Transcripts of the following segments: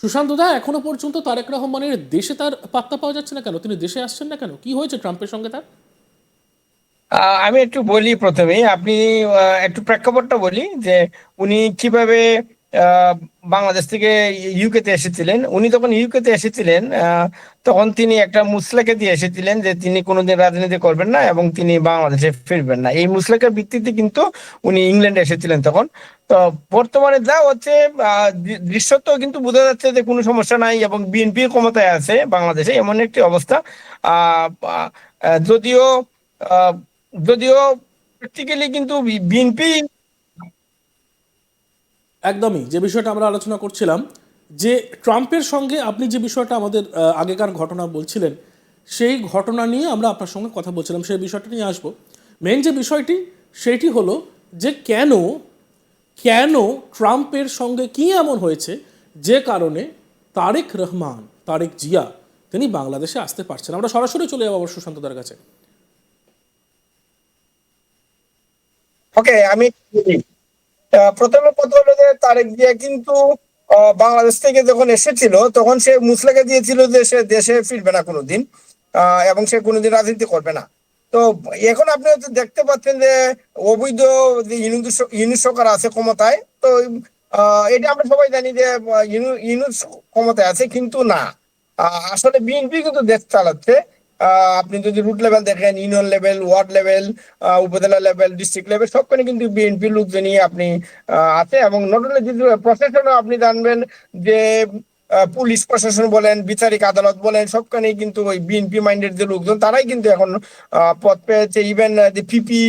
সুশান্ত দা, এখনো পর্যন্ত তারেক রহমানের দেশে তার পাত্তা পাওয়া যাচ্ছে না কেন? তিনি দেশে আসছেন না কেন? কি হয়েছে ট্রাম্পের সঙ্গে তার? আমি একটু বলি প্রথমে। আপনি একটু প্রেক্ষাপটটা বলি যে উনি কিভাবে আহ, বাংলাদেশ থেকে ইউকে তে এসেছিলেন। উনি তখন ইউকে তে এসেছিলেন, তখন তিনি একটা মুসলেকে দিয়ে এসেছিলেন যে তিনি কোনোদিন রাজনীতি করবেন না এবং তিনি বাংলাদেশে ফিরবেন না। এই মুসলেকের ভিত্তিতে কিন্তু উনি ইংল্যান্ডে এসেছিলেন তখন। তো বর্তমানে যা হচ্ছে, দৃশ্যত কিন্তু বোঝা যাচ্ছে যে কোনো সমস্যা নাই এবং বিএনপি ক্ষমতায় আছে বাংলাদেশে, এমন একটি অবস্থা। আহ আহ, যদিও আহ, যদিও প্র্যাকটিক্যালি কিন্তু বিএনপি। একদমই, যে বিষয়টা আমরা আলোচনা করছিলাম, যে ট্রাম্পের সঙ্গে আপনি যে বিষয়টা আমাদের আগেকার ঘটনা বলছিলেন, সেই ঘটনা নিয়ে আমরা আপনার সঙ্গে কথা বলছিলাম, সেই বিষয়টা নিয়ে আসবো। মেন যে বিষয়টি, সেটি হলো যে কেন কেন ট্রাম্পের সঙ্গে কি এমন হয়েছে যে কারণে তারেক রহমান, তারেক জিয়া, তিনি বাংলাদেশে আসতে পারছেন। আমরা সরাসরি চলে যাবো অবশ্য সুশান্তদার কাছে। ওকে, আমি বলি। প্রথমে কথা হলো যে তারেক জিয়া কিন্তু বাংলাদেশ থেকে যখন এসেছিল তখন সে মুসলেকে দিয়েছিল যে সে দেশে ফিরবে না কোনোদিন, এবং সে কোনোদিন রাজনীতি করবে না। তো এখন আপনি হয়তো দেখতে পাচ্ছেন যে অবৈধ যে ইউনুস সরকার আছে ক্ষমতায়। তো এটা আমরা সবাই জানি যে ইউনুস ক্ষমতায় আছে, কিন্তু না, আসলে বিএনপি কিন্তু দেশ চালাচ্ছে। আপনি যদি রুট লেভেল দেখেন, ইউনিয়ন লেভেল, ওয়ার্ড লেভেল, উপজেলা লেভেল, ডিস্ট্রিক্ট লেভেল, সবখানে কিন্তু বিএনপি লোকজনই আপনি আছে। এবং নট অনলি যদি প্রশাসনও আপনি জানবেন যে পুলিশ প্রশাসন বলেন, বিচারিক আদালত বলেন, সবখানেই কিন্তু ওই বিএনপি মাইন্ডেড যে লোকজন তারাই কিন্তু এখন পদ পেয়েছে। ইভেন যে PP,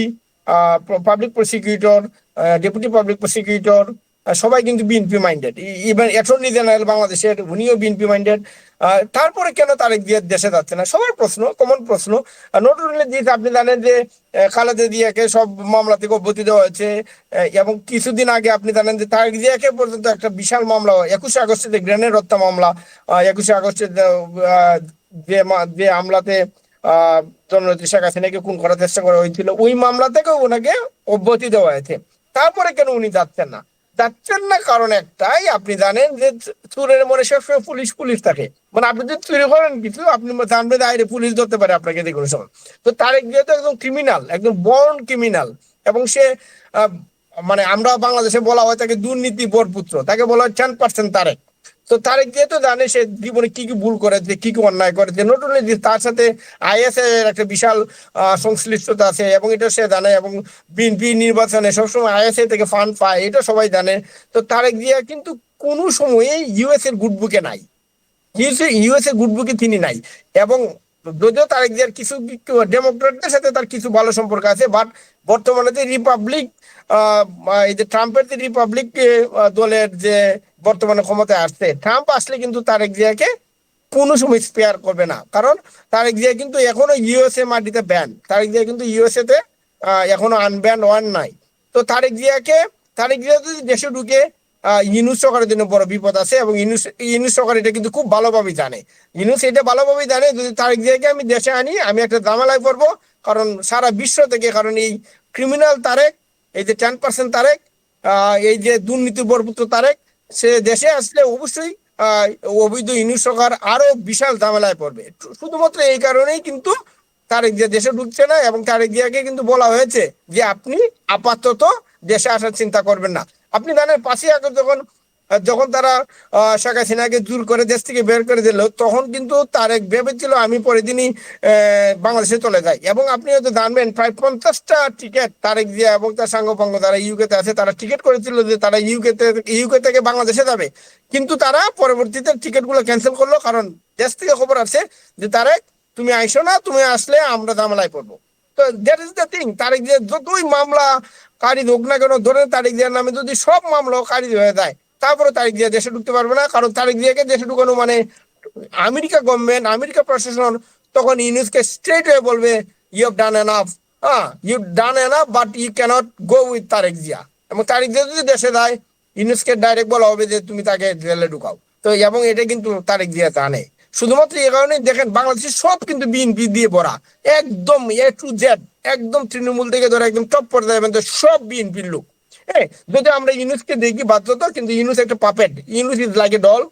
public prosecutor, deputy public prosecutor, সবাই কিন্তু BNP minded. Even attorney general বাংলাদেশের, উনিও বিএনপি মাইন্ডেড। তারপরে কেন তারেক জিয়া দেশে যাচ্ছে না? সবার প্রশ্ন, কমন প্রশ্ন। নট অনলি দিস, আপনি জানেন যে খালেদা জিয়াকে সব মামলা থেকে অব্যাহতি দেওয়া হয়েছে। এবং কিছুদিন আগে আপনি জানেন যে তারেক জিয়াকে পর্যন্ত একটা বিশাল মামলা, 21শে আগস্টে যে গ্রেনেড হত্যা মামলা, 21শে আগস্টে যে হামলাতে জননেত্রী শেখ হাসিনাকে খুন করার চেষ্টা করা হয়েছিল, ওই মামলা থেকেও ওনাকে অব্যাহতি দেওয়া হয়েছে। তারপরে কেন উনি যাচ্ছেন না? যাচ্ছেন না কারণ একটাই, আপনি জানেন যে চোরের মনে সবসময় পুলিশ পুলিশ থাকে। মানে আপনি যদি চুরি করেন কিছু, আপনি জানবেন আইরে পুলিশ ধরতে পারে আপনাকে যে কোনো সময়। তো তারেক যেহেতু একদম ক্রিমিনাল, একদম বর্ন ক্রিমিনাল, এবং সে আহ, মানে আমরা বাংলাদেশে বলা হয় তাকে দুর্নীতি বরপুত্র, তাকে বলা হয় 10% তারেক। তো তারেক যেহেতু জানে সে জীবনে কি কি ভুল করেছে, কি কি অন্যায় করেছে, নট অনলি তার সাথে আইএস এর একটা বিশাল সংশ্লিষ্টতা আছে এবং এটা সে জানে। এবং বিএনপি নির্বাচনে সবসময় আইএসএ থেকে ফান্ড পায়, এটা সবাই জানে। তো তারেক জিয়া কিন্তু কোনো সময়ে ইউএস এর গুডবুকে নাই, ইউএসএ গুডবুকে তিনি নাই। এবং যদিও তারেক জিয়ার কিছু ডেমোক্রেটদের সাথে তার কিছু ভালো সম্পর্ক আছে, বাট বর্তমানে যে রিপাবলিক, এই যে ট্রাম্পের যে রিপাবলিক দলের যে বর্তমানে ক্ষমতায় আসছে, ট্রাম্প আসলে কিন্তু তারেক জিয়াকে কোনো সময় স্পেয়ার করবে না। কারণ তারেক জিয়া কিন্তু এখনো ইউএসএ মাটিতে ব্যান, তারেক জিয়া কিন্তু ইউএসএ তে এখনো আনব্যান ওয়ান নাই। তো তারেক জিয়া যদি দেশে ঢুকে, ইউনুস সরকারের জন্য বড় বিপদ আছে। এবং ইউনুস সরকার এটা কিন্তু খুব ভালোভাবে জানে। ইউনুস এটা ভালোভাবেই জানে, যদি তারেক জিয়াকে আমি দেশে আনি, আমি একটা ঝামেলায় পড়বো। কারণ সারা বিশ্ব থেকে, কারণ এই ক্রিমিনাল তারেক, এই যে 10% তারেক, এই যে দুর্নীতি বরপুত্র তারেক, সে দেশে আসলে অবশ্যই আহ অবৈধ ইউনুস সরকার আরো বিশাল ঝামেলায় পড়বে। শুধুমাত্র এই কারণেই কিন্তু তারেক জিয়া দেশে ঢুকছে না। এবং তারেক জিয়াকে কিন্তু বলা হয়েছে যে আপনি আপাতত দেশে আসার চিন্তা করবেন না। আপনি জানেন 5ই আগস্ট যখন যখন তারা শেখ হাসিনাকে জোর করে দেশ থেকে বের করে দিল, তখন কিন্তু তারেক ভেবেছিল আমি পরের দিনই বাংলাদেশে চলে যাই। এবং আপনি হয়তো জানবেন প্রায় 50টা টিকিট তারেক জিয়া এবং তার সাঙ্গপাঙ্গ যারা ইউকে তে আছে তারা টিকিট করেছিল যে তারা ইউকে থেকে বাংলাদেশে যাবে। কিন্তু তারা পরবর্তীতে টিকিট গুলো ক্যান্সেল করলো, কারণ দেশ থেকে খবর আছে যে তারেক তুমি আইসো না, তুমি আসলে আমরা ঝামেলায় পড়বো। তো that is the thing. Tarique Zia যতই মামলা খারিজ হোক না কেন, ধরে তারেক জিয়ার নামে যদি সব মামলা খারিজ হয়ে যায়, তারপরে তারেক জিয়া দেশে ঢুকতে পারবে না। কারণ তারেক জিয়াকে দেশে ঢুকানো মানে আমেরিকা গভর্নমেন্ট, আমেরিকা প্রশাসন তখন ইউনুসকে স্ট্রেট হয়ে বলবে you have done enough. You done enough, but you cannot go with Tarique Zia. এবং তারেক জিয়া যদি দেশে যায়, ইউনুসকে ডাইরেক্ট বলা হবে যে তুমি তাকে জেলে ঢুকাও। তো এবং এটা কিন্তু তারেক জিয়া জানে। শুধুমাত্র এই কারণে দেখেন বাংলাদেশের সব কিন্তু বিএনপি দিয়ে ভরা, একদম A to Z, একদম তৃণমূল থেকে ধরে একদম টপ পর্যায়ে পর্যন্ত সব বিএনপির লোক। হ্যাঁ, যদি আমরা ইউনুসকে দেখি বাধ্যতা, কিন্তু ইউনুস একটা puppet, Yunus is like a doll.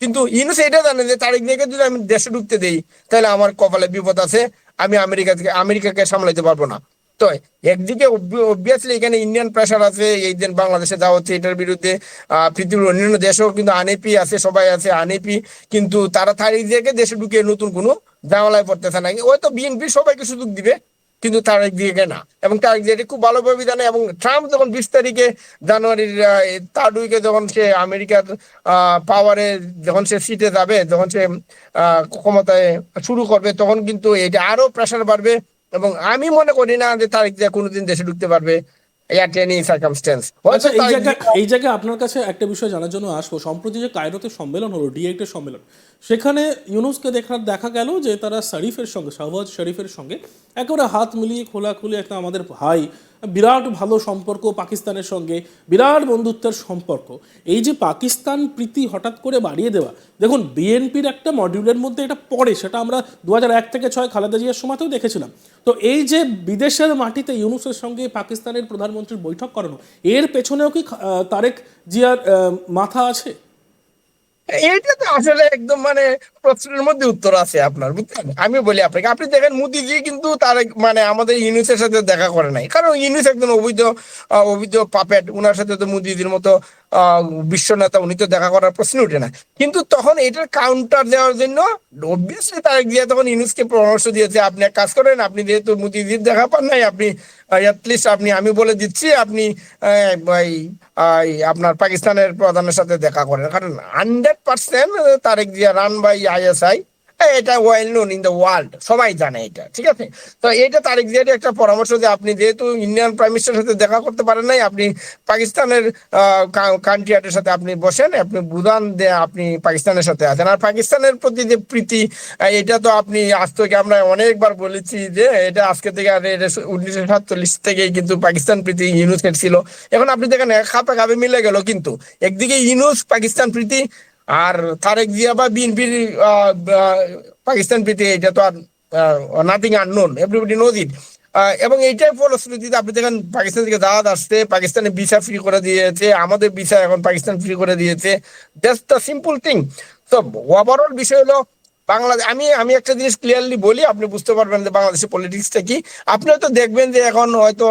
কিন্তু ইউনূস এটা জানে যে তারেক জিয়াকে যদি আমি দেশে ঢুকতে দেই তাহলে আমার কপালে বিপদ আছে, আমি আমেরিকাকে সামলাইতে পারবো না। তো একদিকে অবভিয়াসলি এখানে ইন্ডিয়ান প্রেশার আছে, এই যে বাংলাদেশে যাওয়া হচ্ছে এটার বিরুদ্ধে পৃথিবীর অন্যান্য দেশেও কিন্তু আনএপি আছে, সবাই আছে আনএপি, কিন্তু তারা তারেক জিয়াকে দেশে ঢুকিয়ে নতুন কোনো ঝামেলায় পড়তেছে না। ওই তো বিএনপি সবাইকে সুযোগ দিবে, কিন্তু তারেক জিয়াকে না। এবং তারেক জিয়া খুব ভালোভাবে জানে। এবং ট্রাম্প যখন 20 তারিখে জানুয়ারির 3rd উইকে যখন সে আমেরিকার পাওয়ারে যখন সে সিটে যাবে, যখন সে ক্ষমতায় শুরু করবে, তখন কিন্তু এটা আরো প্রেশার বাড়বে। এবং আমি মনে করি না যে তারেক জিয়া কোনোদিন দেশে ঢুকতে পারবে এট এনি সার্কামস্টেন্স। হয়তো আচ্ছা, এই তারেক জায়গায় জিয়া এই জায়গায় আপনার কাছে একটা বিষয় জানার জন্য আসবো। সম্প্রতি যে কায়রোতে সম্মেলন হলো, ডি8 এর সম্মেলন, সেখানে ইউনূসকে দেখা গেল যে তারা শরীফের সঙ্গে, শাহবাজ শরীফের সঙ্গে একেবারে হাত মিলিয়ে খোলাখুলি, একটা আমাদের ভাই, বিরাট ভালো সম্পর্ক পাকিস্তানের সঙ্গে, বিরাট বন্ধুত্বের সম্পর্ক। এই যে পাকিস্তান প্রীতি হঠাৎ করে বাড়িয়ে দেওয়া, দেখুন বিএনপির একটা মডিউলের মধ্যে এটা পড়ে, সেটা আমরা 2001 থেকে 2006 খালেদা জিয়ার সময়তেও দেখেছিলাম। তো এই যে বিদেশের মাটিতে ইউনূসের সঙ্গে পাকিস্তানের প্রধানমন্ত্রীর বৈঠক করানো, এর পেছনেও কি তারেক জিয়ার মাথা আছে? এটা তো আসলে একদম মানে প্রশ্নের মধ্যে উত্তর আছে আপনার, বুঝছেন? আমি বলি আপনাকে, আপনি দেখেন মোদিজি কিন্তু তার মানে আমাদের ইউনূসের সাথে দেখা করে নাই, কারণ ইউনূস একজন অবৈধ পাপেট। উনার সাথে তো মোদিজির মতো বিশ্ব নেতা, উনি তো দেখা করার প্রশ্ন উঠে না। কিন্তু তখন এটার কাউন্টার দেওয়ার জন্য অবভিয়াসলি তারেক জিয়া তখন ইউনূসকে পরামর্শ দিয়েছে, আপনি এক কাজ করেন, আপনি যেহেতু মোদিজির দেখা পান নাই, আপনি অ্যাটলিস্ট আমি বলে দিচ্ছি, আপনি আপনার পাকিস্তানের প্রধানের সাথে দেখা করেন। কারণ 100% তারেক জিয়া রান বাই আইএসআই, এটা well known in the world, সবাই জানে এটা, ঠিক আছে? তো এটা তারেক জিয়ার একটা পরামর্শ যে আপনি যেহেতু ইন্ডিয়ান প্রাইম মিনিস্টারের সাথে দেখা করতে পারেন নাই, আপনি পাকিস্তানের কান্ট্রি হেডের সাথে আপনি বসেন, আপনি বুঝান যে আপনি পাকিস্তানের সাথে আছেন। আর পাকিস্তানের প্রতি যে প্রীতি, এটা তো আপনি আজ থেকে আমরা অনেকবার বলেছি যে এটা আজকে থেকে, আর 1947 থেকেই কিন্তু পাকিস্তান প্রীতি ইউনূসের ছিল। এখন আপনি দেখেন খাপে খাপে মিলে গেল, কিন্তু একদিকে ইউনূস পাকিস্তান প্রীতি, আর তারেক জিয়া বা বিএনপির পাকিস্তান প্রীতি, এটা তো আর nothing unknown, everybody knows it. এবং এইটার ফলশ্রুতিতে আপনি দেখেন পাকিস্তান থেকে জাহাজ আসছে, পাকিস্তানে ভিসা ফ্রি করে দিয়েছে, আমাদের ভিসা এখন পাকিস্তান ফ্রি করে দিয়েছে। That's the simple thing. তো ওভারঅল বিষয় হলো বাংলাদেশ, আমি একটা জিনিস ক্লিয়ারলি বলি, আপনি বুঝতে পারবেন যে বাংলাদেশের পলিটিক্সটা কি। আপনি হয়তো দেখবেন যে এখন হয়তো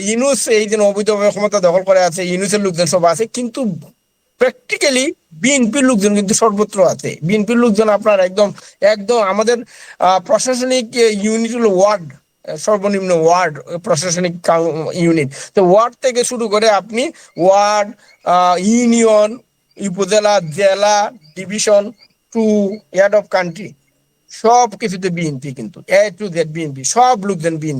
ইউনূস এই যে অবৈধভাবে ক্ষমতা দখল করে আছে, ইউনূসের লোকজন সব আছে, কিন্তু প্র্যাকটিক্যালি বিএনপির লোকজন কিন্তু সর্বত্র আছে। বিএনপির লোকজন আপনার একদম একদম আমাদের প্রশাসনিক ইউনিট হলো ওয়ার্ড, সর্বনিম্ন ওয়ার্ড প্রশাসনিক ইউনিট। তো ওয়ার্ড থেকে শুরু করে আপনি ওয়ার্ড, ইউনিয়ন, উপজেলা, জেলা, division to head of country, সব কিছুতে বিএনপি, কিন্তু A to Z বিএনপি, সব লোকজন বিএনপি।